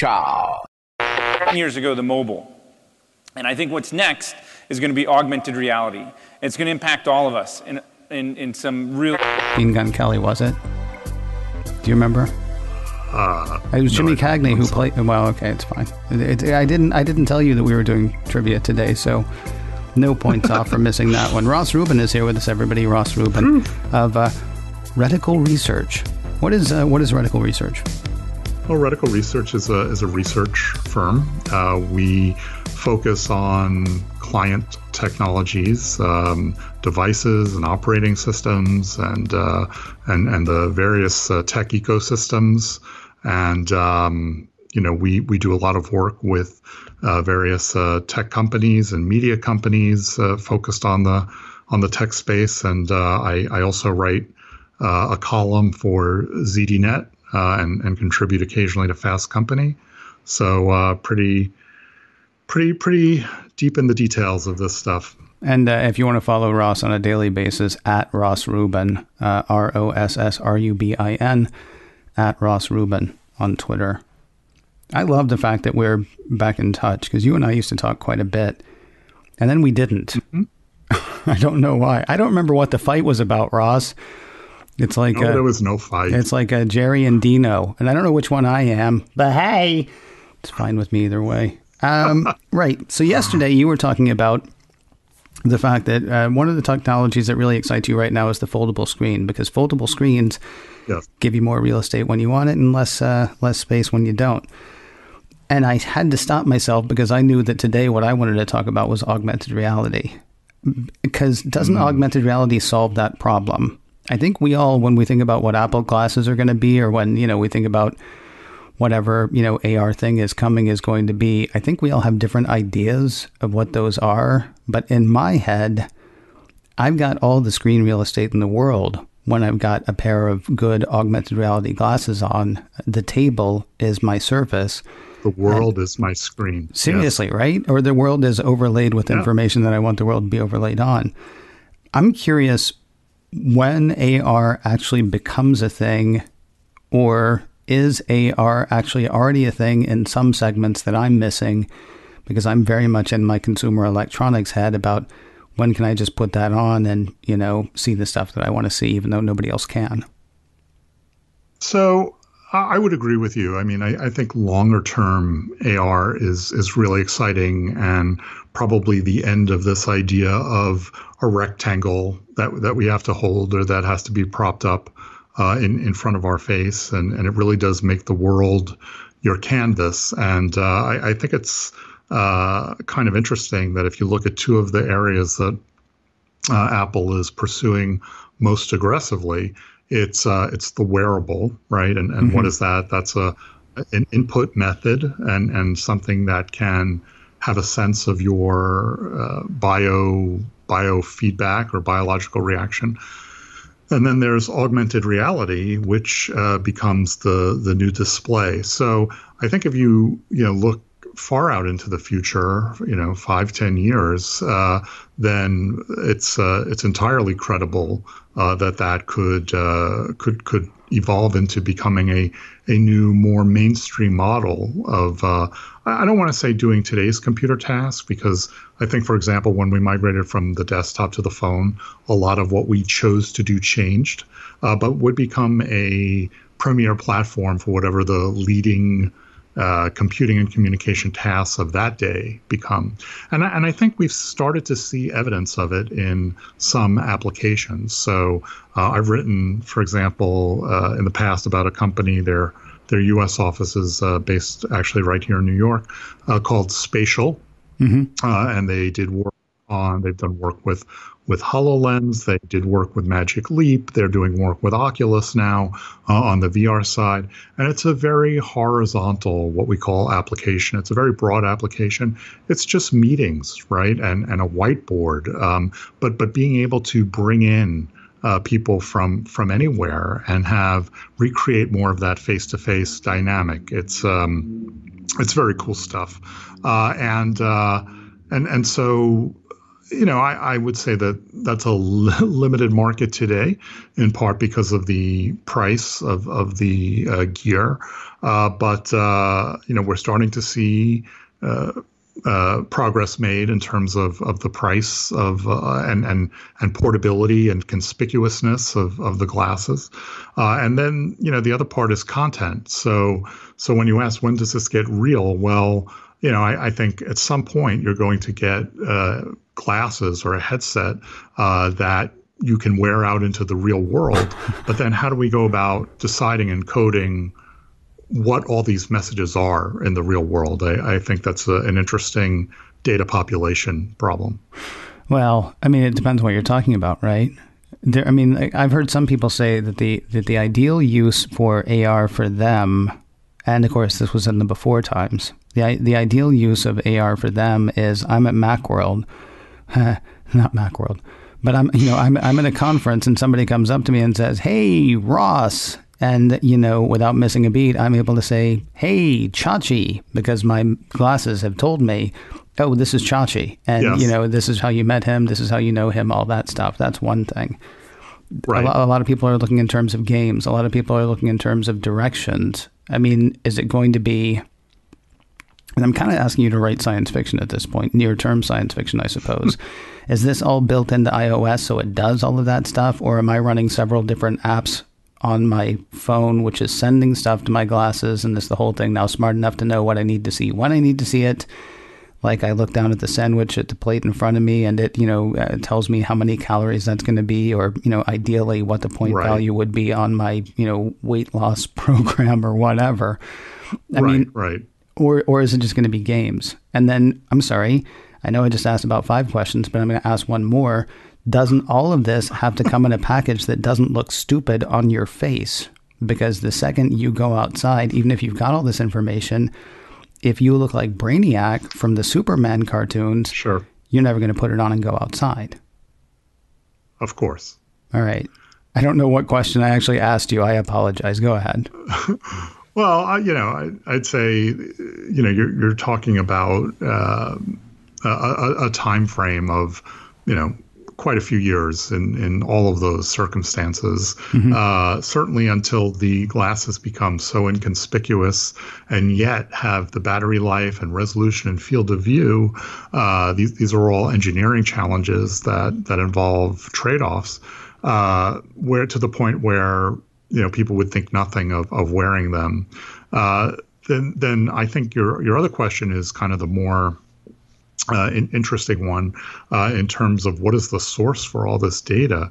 Ciao. Years ago, the mobile. And I think what's next is going to be augmented reality. It's going to impact all of us in some real... Bean Gun Kelly, was it? Do you remember? It was Jimmy Cagney who played... Well, okay, it's fine. I didn't tell you that we were doing trivia today, so no points off for missing that one. Ross Rubin is here with us, everybody. Ross Rubin of Reticle Research. What is Reticle Research? Well, Reticle Research is a research firm. We focus on client technologies, devices and operating systems, and the various tech ecosystems. And we do a lot of work with various tech companies and media companies focused on the tech space. And I also write a column for ZDNet and contribute occasionally to Fast Company. So pretty deep in the details of this stuff. And if you want to follow Ross on a daily basis, at Ross Rubin, RossRubin, at Ross Rubin on Twitter. I love the fact that we're back in touch, because you and I used to talk quite a bit, and then we didn't. Mm-hmm. I don't know why. I don't remember what the fight was about, Ross. It's like there was no fight. It's like Jerry and Dino, and I don't know which one I am, but hey, it's fine with me either way. Right. So yesterday you were talking about the fact that one of the technologies that really excites you right now is the foldable screen, because foldable screens give you more real estate when you want it and less space when you don't. And I had to stop myself because I knew that today what I wanted to talk about was augmented reality, because doesn't augmented reality solve that problem? I think we all, when we think about what Apple glasses are going to be, or when, we think about whatever, AR thing is coming is going to be, I think we all have different ideas of what those are. But in my head, I've got all the screen real estate in the world when I've got a pair of good augmented reality glasses on. The table is my surface. The world is my screen. Seriously, yes. Right? Or the world is overlaid with information that I want the world to be overlaid on. I'm curious when AR actually becomes a thing, or is AR actually already a thing in some segments that I'm missing, because I'm very much in my consumer electronics head about when can I just put that on and, see the stuff that I want to see, even though nobody else can. So I would agree with you. I mean, I think longer term AR is really exciting, and probably the end of this idea of a rectangle that we have to hold, or that has to be propped up in front of our face. And it really does make the world your canvas. And I think it's kind of interesting that if you look at two of the areas that Apple is pursuing most aggressively, it's the wearable, right? And what is that? That's an input method and something that can have a sense of your biofeedback or biological reaction. And then there's augmented reality, which becomes the new display. So I think if you look far out into the future, 5-10 years, then it's entirely credible that could evolve into becoming a new, more mainstream model of, I don't want to say doing today's computer tasks, because I think, for example, when we migrated from the desktop to the phone, a lot of what we chose to do changed, but would become a premier platform for whatever the leading computing and communication tasks of that day become. And I think we've started to see evidence of it in some applications. So I've written, for example, in the past about a company, their U.S. office is based actually right here in New York, called Spatial. And they've done work with HoloLens. They did work with Magic Leap. They're doing work with Oculus now on the VR side. And it's a very horizontal, what we call application. It's a very broad application. It's just meetings, right? And a whiteboard. But being able to bring in people from anywhere and recreate more of that face-to-face dynamic. It's very cool stuff. And so I would say that that's a limited market today, in part because of the price of the gear. But we're starting to see progress made in terms of the price of and portability and conspicuousness of the glasses. And then, the other part is content. So when you ask, when does this get real? Well, I think at some point you're going to get glasses or a headset that you can wear out into the real world. But then how do we go about deciding and coding what all these messages are in the real world? I think that's an interesting data population problem. Well, it depends what you're talking about, right? I've heard some people say that the ideal use for AR for them, and of course this was in the before times, the ideal use of AR for them is, I'm at Macworld, not Macworld, but I'm in a conference and somebody comes up to me and says, "Hey, Ross." And, without missing a beat, I'm able to say, "Hey, Chachi," because my glasses have told me, "Oh, this is Chachi." And, yes. This is how you met him. This is how you know him, all that stuff. That's one thing. Right. A lot of people are looking in terms of games. A lot of people are looking in terms of directions. Is it going to be, and I'm kind of asking you to write science fiction at this point, near-term science fiction, I suppose. Is this all built into iOS so it does all of that stuff? Or am I running several different apps on my phone, which is sending stuff to my glasses, and is the whole thing now smart enough to know what I need to see when I need to see it? Like, I look down at the sandwich at the plate in front of me, and it tells me how many calories that's going to be, or ideally what the point value would be on my weight loss program or whatever. Right. Or is it just going to be games? And then, I'm sorry, I know I just asked about 5 questions, but I'm going to ask one more. Doesn't all of this have to come in a package that doesn't look stupid on your face? Because the second you go outside, even if you've got all this information, if you look like Brainiac from the Superman cartoons, sure, you're never going to put it on and go outside. Of course. All right. I don't know what question I actually asked you. I apologize. Go ahead. Well, I'd say, you're talking about a time frame of, quite a few years in all of those circumstances, certainly until the glasses become so inconspicuous and yet have the battery life and resolution and field of view. These are all engineering challenges that involve trade-offs, where to the point where people would think nothing of wearing them. Then I think your other question is kind of the more interesting one in terms of what is the source for all this data.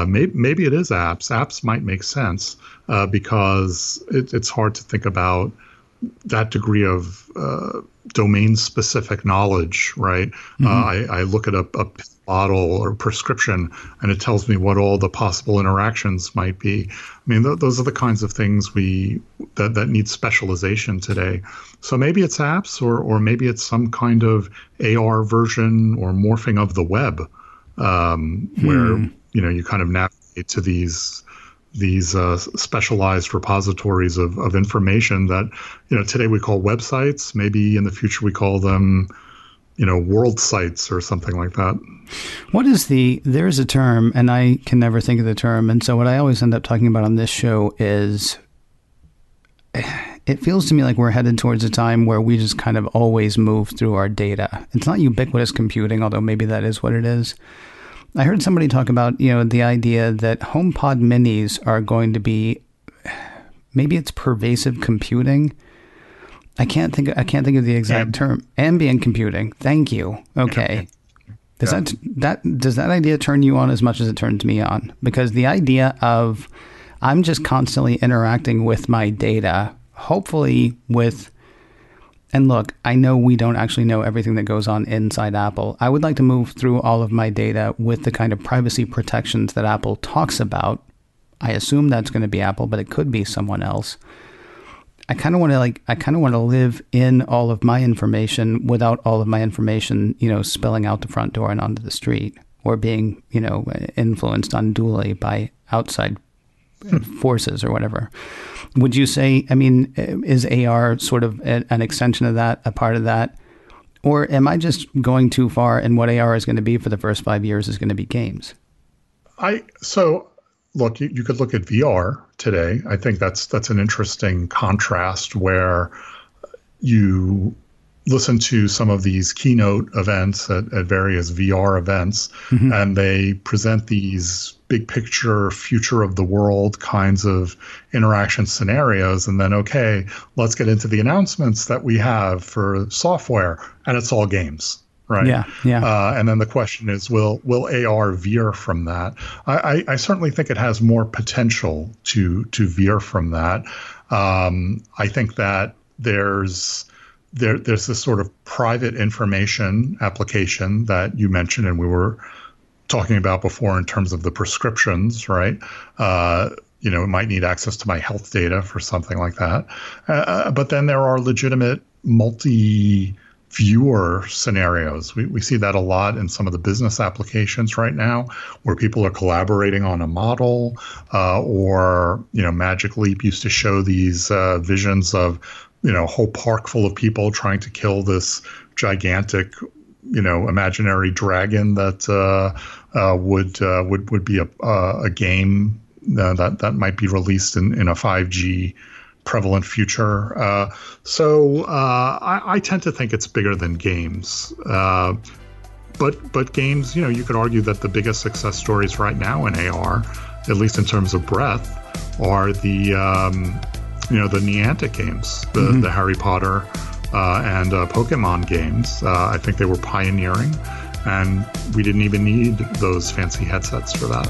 Maybe it is apps. Apps might make sense because it's hard to think about that degree of domain-specific knowledge, right? I look at a bottle or prescription, and it tells me what all the possible interactions might be. Those are the kinds of things that need specialization today. So maybe it's apps, or maybe it's some kind of AR version or morphing of the web, where you kind of navigate to these specialized repositories of information that today we call websites. Maybe in the future we call them world sites or something like that. What is there's a term, and I can never think of the term. And so what I always end up talking about on this show is, it feels to me like we're headed towards a time where we just kind of always move through our data. It's not ubiquitous computing, although maybe that is what it is. I heard somebody talk about, the idea that HomePod minis are going to be, maybe it's pervasive computing. I can't think of the exact term. Ambient computing. Thank you. Okay. Does that idea turn you on as much as it turns me on? Because the idea of, I'm just constantly interacting with my data, hopefully with, and look, I know we don't actually know everything that goes on inside Apple. I would like to move through all of my data with the kind of privacy protections that Apple talks about. I assume that's going to be Apple, but it could be someone else. I kind of want to live in all of my information without all of my information, spilling out the front door and onto the street, or being, influenced unduly by outside forces or whatever. Would you say, is AR sort of an extension of that, a part of that? Or am I just going too far, and what AR is going to be for the first 5 years is going to be games? So look, you could look at VR today. I think that's an interesting contrast where you listen to some of these keynote events at various VR events, and they present these big picture, future of the world kinds of interaction scenarios. And then, okay, let's get into the announcements that we have for software, and it's all games. Right. Yeah. And then the question is, will AR veer from that? I certainly think it has more potential to veer from that. I think that there's this sort of private information application that you mentioned, and we were talking about before in terms of the prescriptions, right? It might need access to my health data for something like that. But then there are legitimate multi-viewer scenarios. We see that a lot in some of the business applications right now, where people are collaborating on a model, or Magic Leap used to show these visions of a whole park full of people trying to kill this gigantic, imaginary dragon that would be a game that might be released in a 5G prevalent future. So I tend to think it's bigger than games. But games, you could argue that the biggest success stories right now in AR, at least in terms of breadth, are the Niantic games, the Harry Potter and Pokemon games. I think they were pioneering, and we didn't even need those fancy headsets for that.